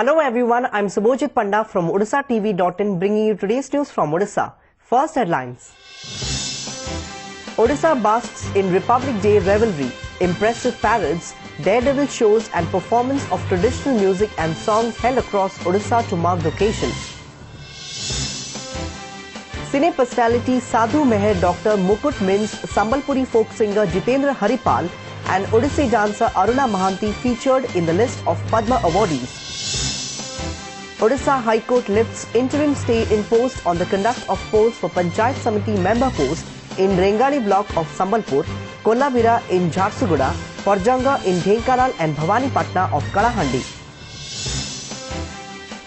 Hello everyone, I'm Subhojit Panda from Odishatv.in bringing you today's news from Odisha. First headlines. Odisha basks in Republic Day revelry, impressive parades, daredevil shows and performance of traditional music and songs held across Odisha to mark the occasion. Cine personality Sadhu Meher Dr. Mukut Mins, Sambalpuri folk singer Jitendra Haripal and Odissi dancer Aruna Mahanti featured in the list of Padma awardees. Odisha High Court lifts interim stay imposed on the conduct of polls for Panchayat Samiti member post in Rengali block of Sambalpur, Kollavira in Jharsuguda, Porjanga in Dhenkanal and Bhawanipatna of Kalahandi.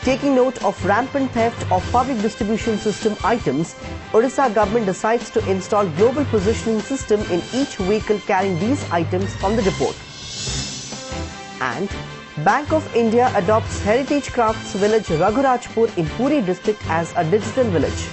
Taking note of rampant theft of public distribution system items, Odisha government decides to install global positioning system in each vehicle carrying these items from the depot. And Bank of India adopts Heritage Crafts village Raghurajpur in Puri district as a digital village.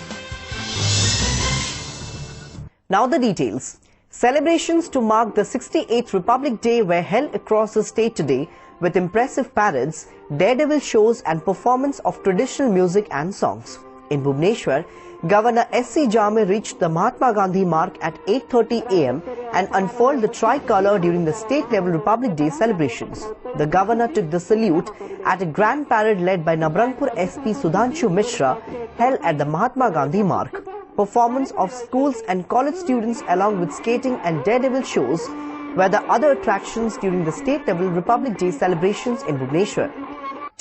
Now the details. Celebrations to mark the 68th Republic Day were held across the state today with impressive parades, daredevil shows and performance of traditional music and songs. In Bhubaneswar, Governor S.C. Jame reached the Mahatma Gandhi mark at 8:30 a.m. and unfurled the tricolour during the state-level Republic Day celebrations. The governor took the salute at a grand parade led by Nabrangpur SP Sudhanshu Mishra held at the Mahatma Gandhi mark. Performance of schools and college students along with skating and daredevil shows were the other attractions during the state-level Republic Day celebrations in Bhubaneswar.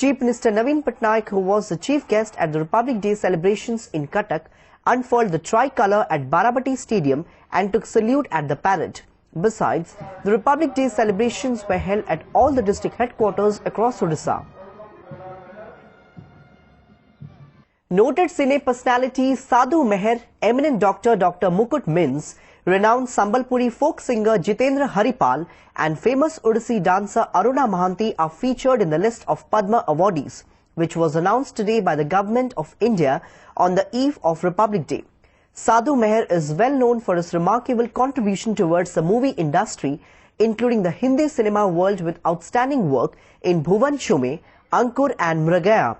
Chief Minister Naveen Patnaik, who was the chief guest at the Republic Day celebrations in Cuttack, unfurled the tricolour at Barabati Stadium and took salute at the parade. Besides, the Republic Day celebrations were held at all the district headquarters across Odisha. Noted cine personality Sadhu Meher, eminent Dr. Mukut Mins, renowned Sambalpuri folk singer Jitendra Haripal and famous Odissi dancer Aruna Mahanti are featured in the list of Padma awardees, which was announced today by the Government of India on the eve of Republic Day. Sadhu Meher is well known for his remarkable contribution towards the movie industry, including the Hindi cinema world with outstanding work in Bhuvan Shume, Ankur and Mragaya.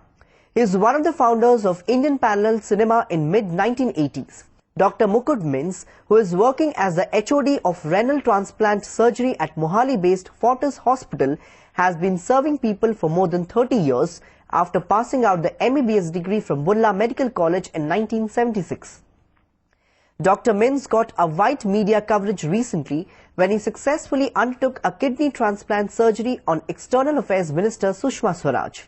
He is one of the founders of Indian parallel cinema in mid-1980s. Dr. Mukut Mins, who is working as the HOD of renal transplant surgery at Mohali-based Fortis Hospital, has been serving people for more than 30 years after passing out the MBBS degree from Bulla Medical College in 1976. Dr. Mins got a wide media coverage recently when he successfully undertook a kidney transplant surgery on External Affairs Minister Sushma Swaraj.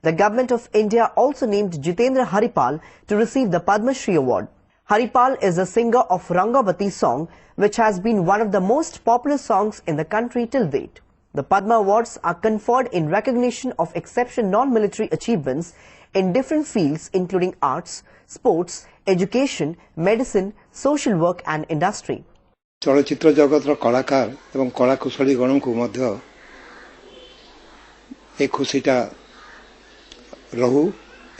The Government of India also named Jitendra Haripal to receive the Padma Shri Award. Haripal is a singer of Rangavati song, which has been one of the most popular songs in the country till date. The Padma Awards are conferred in recognition of exceptional non-military achievements in different fields including arts, sports, education, medicine, social work and industry. चलचित्र जगतर कलाकार एवं कलाकुशली गण को मध्य एक खुशीटा रहू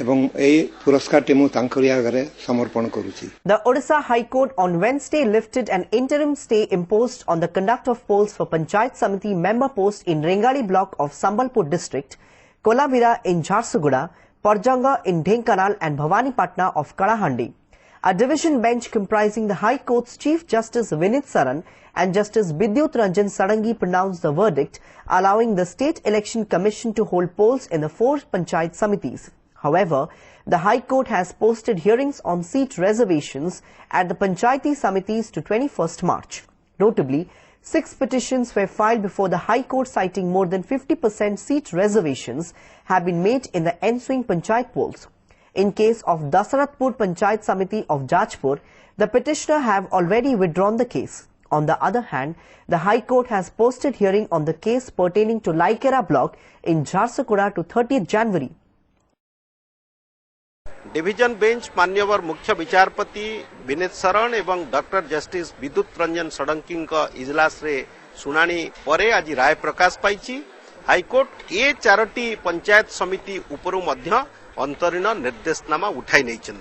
एवं ए पुरस्कार टेमु तांकरी आगरे समर्पण करूची. The Odisha High Court on Wednesday lifted an interim stay imposed on the conduct of polls for Panchayat Samiti member post in Rengali block of Sambalpur district, Kollavira in Jharsuguda, Porjanga in Dhenkanal and Bhawanipatna of Kalahandi. A division bench comprising the High Court's Chief Justice Vinit Saran and Justice Bidyut Ranjan Sarangi pronounced the verdict, allowing the State Election Commission to hold polls in the 4 Panchayat Samitis. However, the High Court has posted hearings on seat reservations at the Panchayati Samitis to 21st March. Notably, 6 petitions were filed before the High Court citing more than 50% seat reservations have been made in the ensuing Panchayat polls. In case of Dasaratpur Panchayat Samiti of Jajpur, the petitioner have already withdrawn the case. On the other hand, the High Court has posted hearing on the case pertaining to Laikera block in Jharsuguda to 30th January. Division bench मान्यवर मुख्य विचारपति विनीत शरण एवं doctor justice विद्युत रंजन षडंकी इजलास रे सुनानी परे आज राय प्रकाश पाई. हाईकोर्ट ए 4टी पंचायत समिति उपरु मध्य अंतरीण निर्देशनामा उठाई नहीं.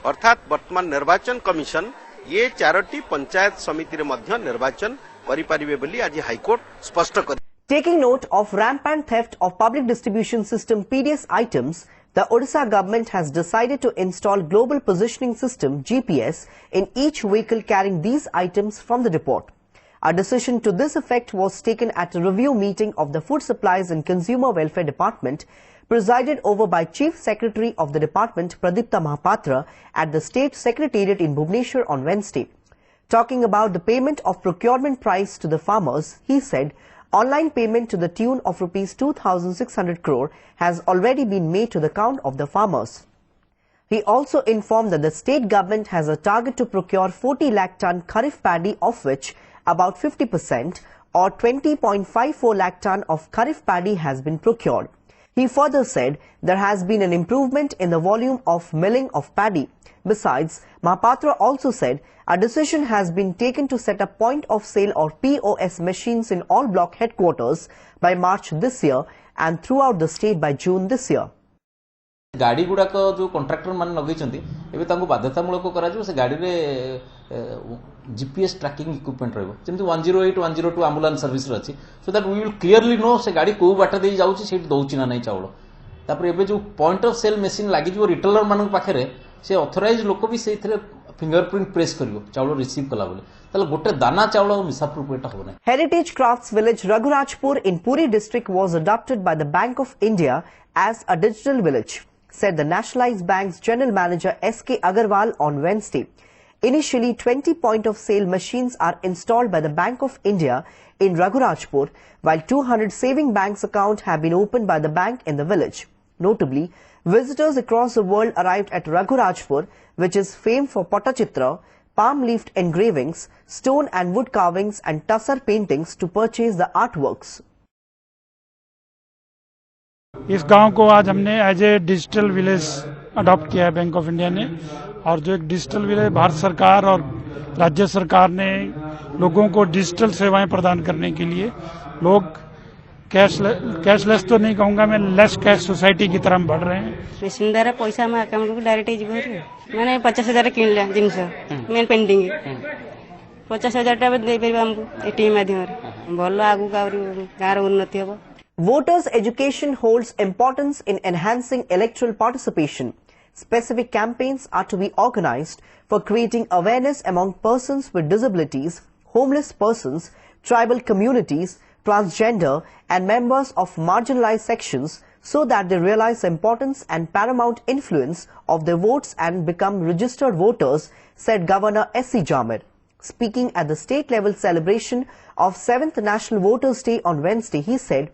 अर्थात वर्तमान निर्वाचन कमिशन ये 4टी पंचायत समिति रे मध्य निर्वाचन करि परिबे बोली आज हाईकोर्ट स्पष्ट कर. Taking note of rampant theft of public distribution system PDS items, the Odisha government has decided to install Global Positioning System GPS in each vehicle carrying these items from the depot. A decision to this effect was taken at a review meeting of the Food Supplies and Consumer Welfare Department, presided over by Chief Secretary of the department Pradipta Mahapatra at the State Secretariat in Bhubaneswar on Wednesday. Talking about the payment of procurement price to the farmers, he said, online payment to the tune of Rs 2,600 crore has already been made to the account of the farmers. He also informed that the state government has a target to procure 40 lakh ton kharif paddy, of which about 50% or 20.54 lakh ton of kharif paddy has been procured. He further said there has been an improvement in the volume of milling of paddy. Besides, Mahapatra also said a decision has been taken to set up point of sale or POS machines in all block headquarters by March this year and throughout the state by June this year. गाड़ी गुड़ाक जो contractor मान लगे बाध्यतामूलक कर गाड़ी में GPS tracking equipment रही 108 102 ambulance service अच्छी so that we will clearly know से गाड़ी को बाट दे जाऊँगी दौची ना नहीं चाउल तापर जो पॉइंट ऑफ सेल मशीन लगी रिटेलर मान पाखे से ऑथराइज लोक भी से फिंगरप्रिंट प्रेस कर चाउल रिसीव कला बोले गोटे दाना चाउल मिसाप्रोप्रिएट होना. Heritage Crafts Village Raghurajpur in Puri district was adopted by the Bank of India as a digital village, said the Nationalized Bank's General Manager S.K. Agarwal on Wednesday. Initially, 20 point-of-sale machines are installed by the Bank of India in Raghurajpur, while 200 saving banks accounts have been opened by the bank in the village. Notably, visitors across the world arrived at Raghurajpur, which is famed for Patachitra, palm leaf engravings, stone and wood carvings and tussar paintings to purchase the artworks. इस गांव को आज हमने as a digital village adopt किया है bank of India ने, और जो एक डिजिटल विलेज भारत सरकार और राज्य सरकार ने लोगों को डिजिटल सेवाएं प्रदान करने के लिए लोग कैशलेस तो नहीं कहूंगा मैं, लेस कैश सोसाइटी की तरफ बढ़ रहे हैं. मेसिन द्वारा पैसा हम अकाउंट को डायरेक्ट मैंने 50,000 किनला जिनस मेन पेंडिंग 50,000 दे पारे हमको एटीएम माध्यम भल आगु गाँव उन्नति हम. Voters' education holds importance in enhancing electoral participation. Specific campaigns are to be organized for creating awareness among persons with disabilities, homeless persons, tribal communities, transgender and members of marginalized sections so that they realize the importance and paramount influence of their votes and become registered voters, said Governor S.C. Jamir. Speaking at the state-level celebration of 7th National Voters' Day on Wednesday, he said,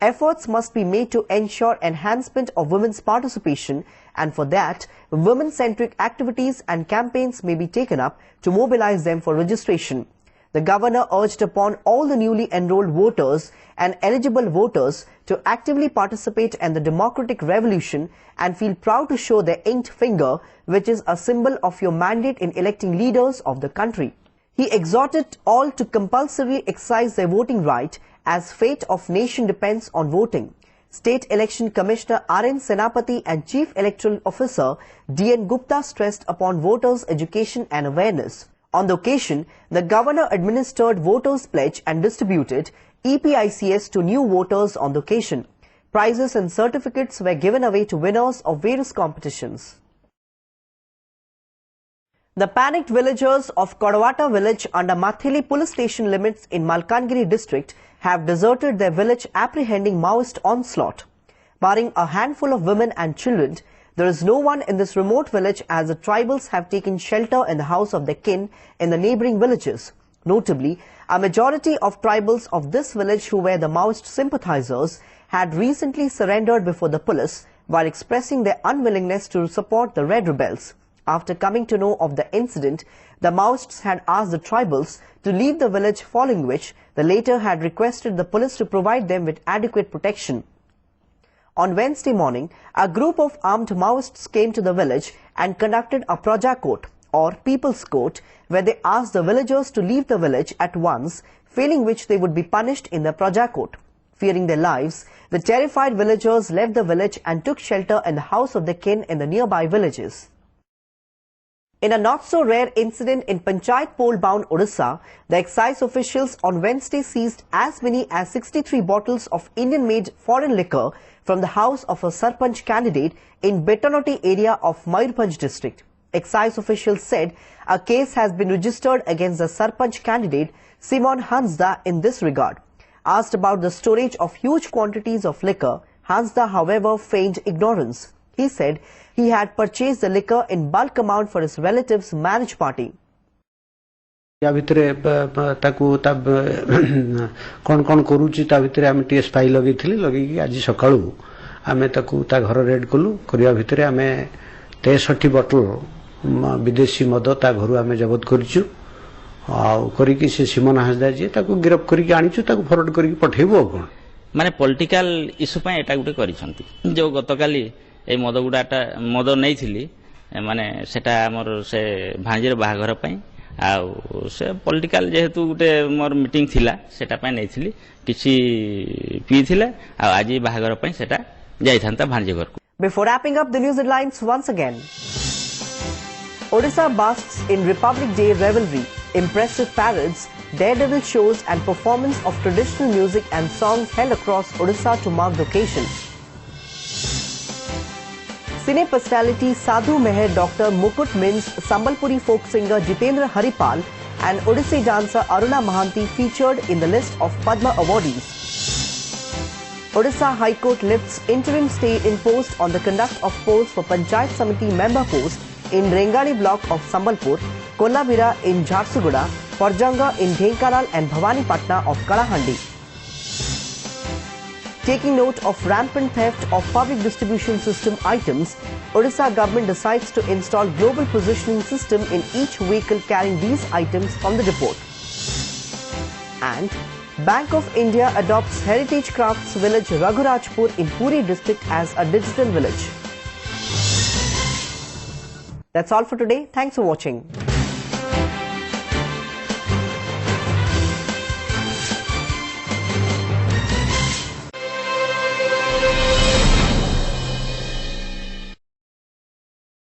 efforts must be made to ensure enhancement of women's participation, and for that, women-centric activities and campaigns may be taken up to mobilize them for registration. The governor urged upon all the newly enrolled voters and eligible voters to actively participate in the democratic revolution and feel proud to show their inked finger, which is a symbol of your mandate in electing leaders of the country. He exhorted all to compulsorily exercise their voting right, as fate of nation depends on voting. State Election Commissioner R.N. Senapati and Chief Electoral Officer D.N. Gupta stressed upon voters' education and awareness. On the occasion, the governor administered voters' pledge and distributed EPICS to new voters on the occasion. Prizes and certificates were given away to winners of various competitions. The panicked villagers of Kodavata village under Mathili police station limits in Malkangiri district have deserted their village apprehending Maoist onslaught. Barring a handful of women and children, there is no one in this remote village as the tribals have taken shelter in the house of their kin in the neighbouring villages. Notably, a majority of tribals of this village who were the Maoist sympathizers had recently surrendered before the police while expressing their unwillingness to support the Red Rebels. After coming to know of the incident, the Maoists had asked the tribals to leave the village, following which the latter had requested the police to provide them with adequate protection. On Wednesday morning, a group of armed Maoists came to the village and conducted a Praja Court or People's Court, where they asked the villagers to leave the village at once, failing which they would be punished in the Praja Court. Fearing their lives, the terrified villagers left the village and took shelter in the house of their kin in the nearby villages. In a not-so-rare incident in Panchayat Pol-bound Odisha, the excise officials on Wednesday seized as many as 63 bottles of Indian-made foreign liquor from the house of a Sarpanch candidate in Betanoti area of Mayurbhanj district. Excise officials said a case has been registered against the Sarpanch candidate Simon Hansda in this regard. Asked about the storage of huge quantities of liquor, Hansda, however, feigned ignorance. He said he had purchased the liquor in bulk amount for his relative's marriage party. या भितरे ताकू ता कोन कोन करूची ता भितरे आमे TS file लगेथिली लगेकी आज सकाळू आमे ताकू ता घर रेड कलु करिया भितरे आमे 63 बोतल विदेशी मद ता घरु आमे जब्त करछु आ करिकी से सिमन हासदा जे ताकू गिरफ्त करिकी आनिछु ताकू फॉरवर्ड करिकी पठेबो कोन माने पॉलिटिकल इशू पय एटा गुटे करिसंती जो गतकाली ए मद गुडाटा मद नैथिली माने सेटा हमर से भांजीर बाहाघर पय आ से पॉलिटिकल जेहेतु गुटे मोर मीटिंग थिला सेटा पय नैथिली किछि पीथिला आ आज बाहाघर पय सेटा जाइथांता भांजी घर को. Before wrapping up the news headlines once again, Odisha basks in Republic Day revelry, impressive parades, daredevil shows and performance of traditional music and songs held across Odisha to mark the occasion. Cine personality Sadhu Meher Dr. Mukut Min's Sambalpuri folk singer Jitendra Haripal and Odissi dancer Aruna Mahanti featured in the list of Padma awardees. Odisha High Court lifts interim stay imposed on the conduct of polls for Panchayat Samiti member post in Rengani block of Sambalpur, Kollavira in Jharsuguda, Porjanga in Dhenkanal and Bhavani Patna of Kalahandi. Taking note of rampant theft of public distribution system items, Odisha government decides to install global positioning system in each vehicle carrying these items from the depot. And Bank of India adopts Heritage Crafts village Raghurajpur in Puri district as a digital village. That's all for today. Thanks for watching.